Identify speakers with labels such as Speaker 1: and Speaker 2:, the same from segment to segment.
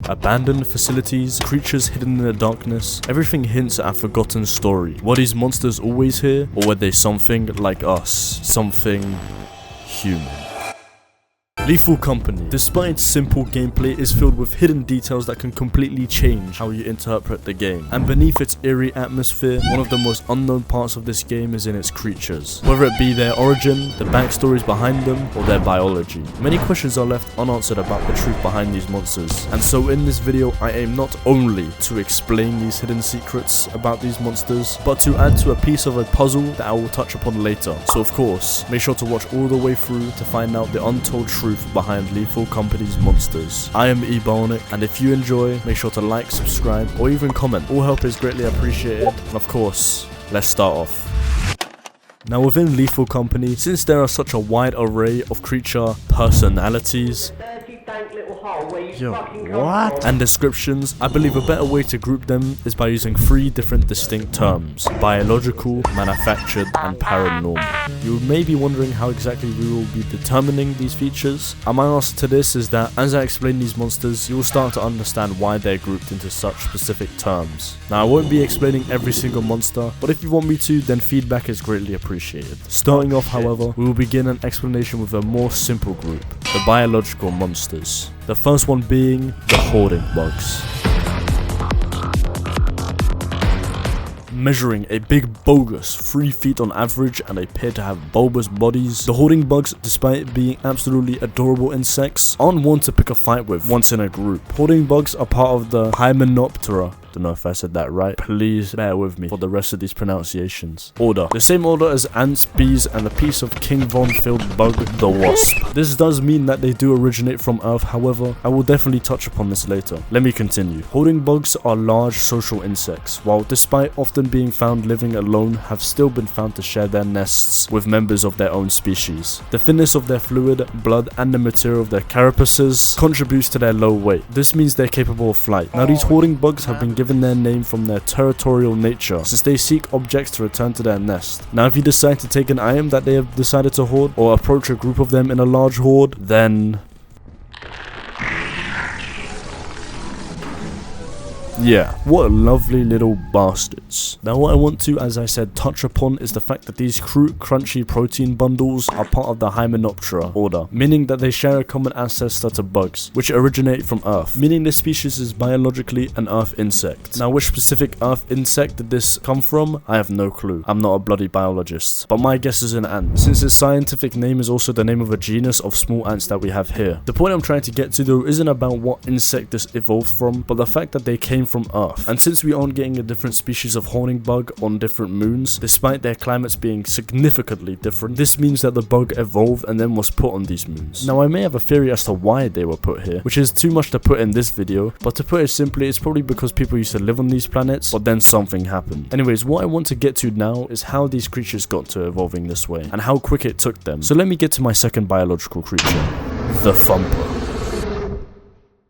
Speaker 1: Abandoned facilities, creatures hidden in the darkness, everything hints at a forgotten story. Were these monsters always here, or were they something like us? Something human. Lethal Company, despite its simple gameplay, is filled with hidden details that can completely change how you interpret the game. And beneath its eerie atmosphere, one of the most unknown parts of this game is in its creatures. Whether it be their origin, the backstories behind them, or their biology. Many questions are left unanswered about the truth behind these monsters. And so in this video, I aim not only to explain these hidden secrets about these monsters, but to add to a piece of a puzzle that I will touch upon later. So of course, make sure to watch all the way through to find out the untold truth behind Lethal Company's monsters. I am eBionic, and if you enjoy, make sure to like, subscribe, or even comment. All help is greatly appreciated. And of course, let's start off. Now within Lethal Company, since there are such a wide array of creature personalities, and descriptions, I believe a better way to group them is by using 3 different distinct terms: biological, manufactured, and paranormal. You may be wondering how exactly we will be determining these features, and my answer to this is that as I explain these monsters, you will start to understand why they're grouped into such specific terms. Now I won't be explaining every single monster, but if you want me to, then feedback is greatly appreciated. Starting off, however, we will begin an explanation with a more simple group: the biological monsters. The first one being the Hoarding bugs. Measuring a big bogus 3 feet on average and appear to have bulbous bodies, the Hoarding bugs, despite being absolutely adorable insects, aren't one to pick a fight with once in a group. Hoarding bugs are part of the Hymenoptera. Don't know if I said that right. Please bear with me for the rest of these pronunciations. Order. The same order as ants, bees, and a piece of King Von filled bug, the wasp. This does mean that they do originate from Earth, however, I will definitely touch upon this later. Let me continue. Hoarding bugs are large social insects, while despite often being found living alone, have still been found to share their nests with members of their own species. The thinness of their fluid, blood, and the material of their carapaces contributes to their low weight. This means they're capable of flight. Now these hoarding bugs have been given their name from their territorial nature, since they seek objects to return to their nest. Now if you decide to take an item that they have decided to hoard, or approach a group of them in a large horde, then yeah, what lovely little bastards. Now what I want to, as I said, touch upon is the fact that these crunchy protein bundles are part of the Hymenoptera order, meaning that they share a common ancestor to bugs, which originate from Earth, meaning this species is biologically an Earth insect. Now which specific Earth insect did this come from? I have no clue. I'm not a bloody biologist, but my guess is an ant, since its scientific name is also the name of a genus of small ants that we have here. The point I'm trying to get to though isn't about what insect this evolved from, but the fact that they came from Earth. And since we aren't getting a different species of hoarding bug on different moons, despite their climates being significantly different, this means that the bug evolved and then was put on these moons. Now I may have a theory as to why they were put here, which is too much to put in this video, but to put it simply, it's probably because people used to live on these planets, but then something happened. Anyways, what I want to get to now is how these creatures got to evolving this way, and how quick it took them. So let me get to my second biological creature, the Thumper.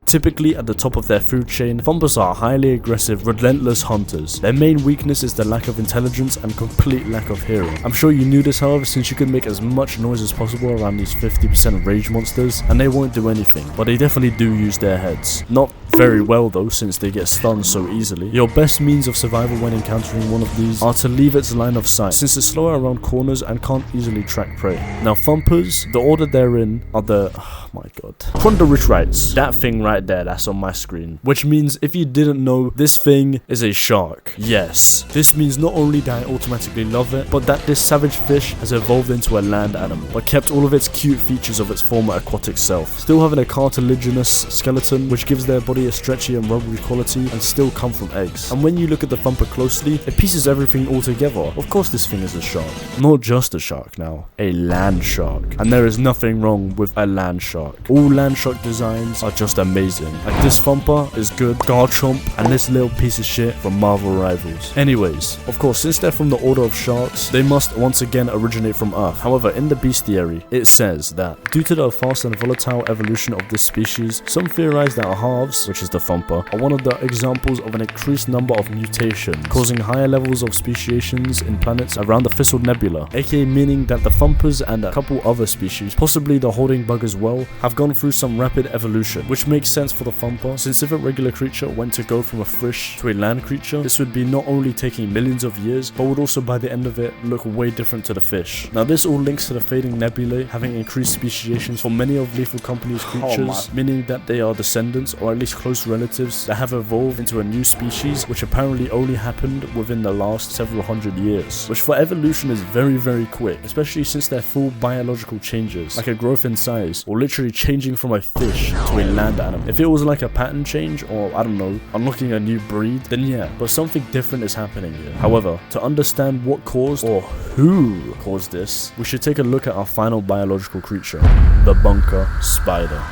Speaker 1: Typically at the top of their food chain, Thumpers are highly aggressive, relentless hunters. Their main weakness is the lack of intelligence and complete lack of hearing. I'm sure you knew this, however, since you can make as much noise as possible around these 50% rage monsters and they won't do anything, but they definitely do use their heads. Not very well though, since they get stunned so easily. Your best means of survival when encountering one of these are to leave its line of sight, since it's slower around corners and can't easily track prey. Now Thumpers, the order they're in are the, oh my god, chondrites. That thing right there, that's on my screen. Which means if you didn't know, this thing is a shark. Yes, this means not only that I automatically love it, but that this savage fish has evolved into a land animal, but kept all of its cute features of its former aquatic self, still having a cartilaginous skeleton which gives their body a stretchy and rubbery quality, and still come from eggs. And when you look at the Thumper closely, it pieces everything all together. Of course this thing is a shark. Not just a shark now, a land shark. And there is nothing wrong with a land shark. All land shark designs are just amazing. Like this Thumper is good, Garchomp, and this little piece of shit from Marvel Rivals. Anyways, of course, since they're from the order of sharks, they must once again originate from Earth. However, in the bestiary, it says that due to the fast and volatile evolution of this species, some theorize that our halves, which which is the Thumper, are one of the examples of an increased number of mutations, causing higher levels of speciations in planets around the Thistle Nebula, aka meaning that the Thumpers and a couple other species, possibly the Hoarding bug as well, have gone through some rapid evolution, which makes sense for the Thumper, since if a regular creature went to go from a fish to a land creature, this would be not only taking millions of years, but would also by the end of it look way different to the fish. Now this all links to the fading nebulae having increased speciations for many of Lethal Company's creatures, meaning that they are descendants or at least close relatives that have evolved into a new species, which apparently only happened within the last several hundred years, which for evolution is very quick, especially since they're full biological changes, like a growth in size, or literally changing from a fish to a land animal. If it was like a pattern change, or I don't know, unlocking a new breed, then yeah, but something different is happening here. However, to understand what caused or who caused this, we should take a look at our final biological creature, the bunker spider.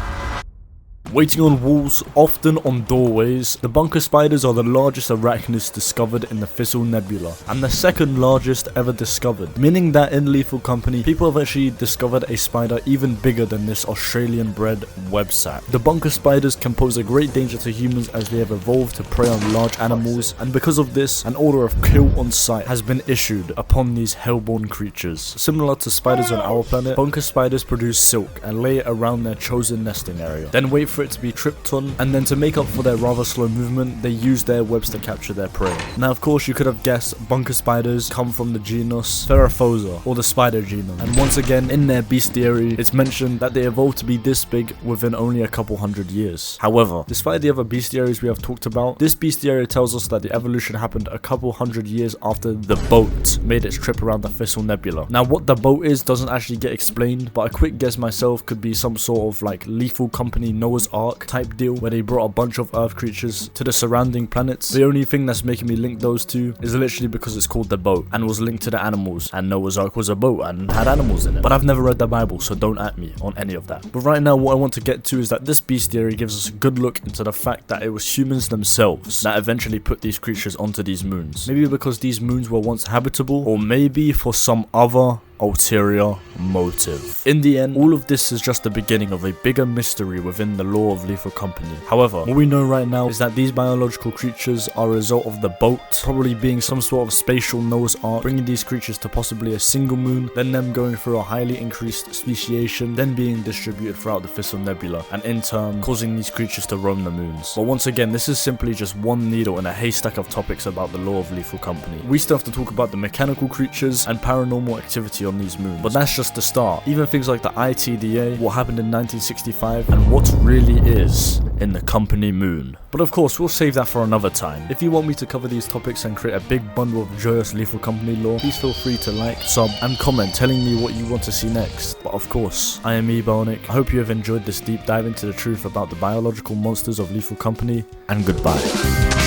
Speaker 1: Waiting on walls, often on doorways, the bunker spiders are the largest arachnids discovered in the Thistle Nebula, and the second largest ever discovered, meaning that in Lethal Company, people have actually discovered a spider even bigger than this Australian-bred websat. The bunker spiders can pose a great danger to humans as they have evolved to prey on large animals, and because of this, an order of kill on sight has been issued upon these hellborn creatures. Similar to spiders on our planet, bunker spiders produce silk and lay it around their chosen nesting area, then wait for it to be tripped on, and then to make up for their rather slow movement, they use their webs to capture their prey. Now of course you could have guessed bunker spiders come from the genus Ferrophosa, or the spider genome, and once again in their bestiary it's mentioned that they evolved to be this big within only a couple hundred years. However, despite the other bestiaries we have talked about, this bestiary tells us that the evolution happened a couple hundred years after the boat made its trip around the Thistle Nebula. Now what the boat is doesn't actually get explained, but a quick guess myself could be some sort of like Lethal Company Noah's Ark type deal where they brought a bunch of earth creatures to the surrounding planets. The only thing that's making me link those two is literally because it's called the boat and was linked to the animals, and Noah's Ark was a boat and had animals in it. But I've never read the Bible, so don't at me on any of that. But right now what I want to get to is that this bestiary gives us a good look into the fact that it was humans themselves that eventually put these creatures onto these moons. Maybe because these moons were once habitable, or maybe for some other ulterior motive. In the end, all of this is just the beginning of a bigger mystery within the lore of Lethal Company. However, what we know right now is that these biological creatures are a result of the boat probably being some sort of spatial Noah's Ark, bringing these creatures to possibly a single moon, then them going through a highly increased speciation, then being distributed throughout the Thistle Nebula, and in turn causing these creatures to roam the moons. But once again, this is simply just one needle in a haystack of topics about the lore of Lethal Company. We still have to talk about the mechanical creatures and paranormal activity on these moons, but that's just the start. Even things like the ITDA, what happened in 1965, and what really is in the Company moon. But of course, we'll save that for another time. If you want me to cover these topics and create a big bundle of joyous Lethal Company lore, please feel free to like, sub, and comment telling me what you want to see next. But of course, I am Bionic. I hope you have enjoyed this deep dive into the truth about the biological monsters of Lethal Company, and goodbye.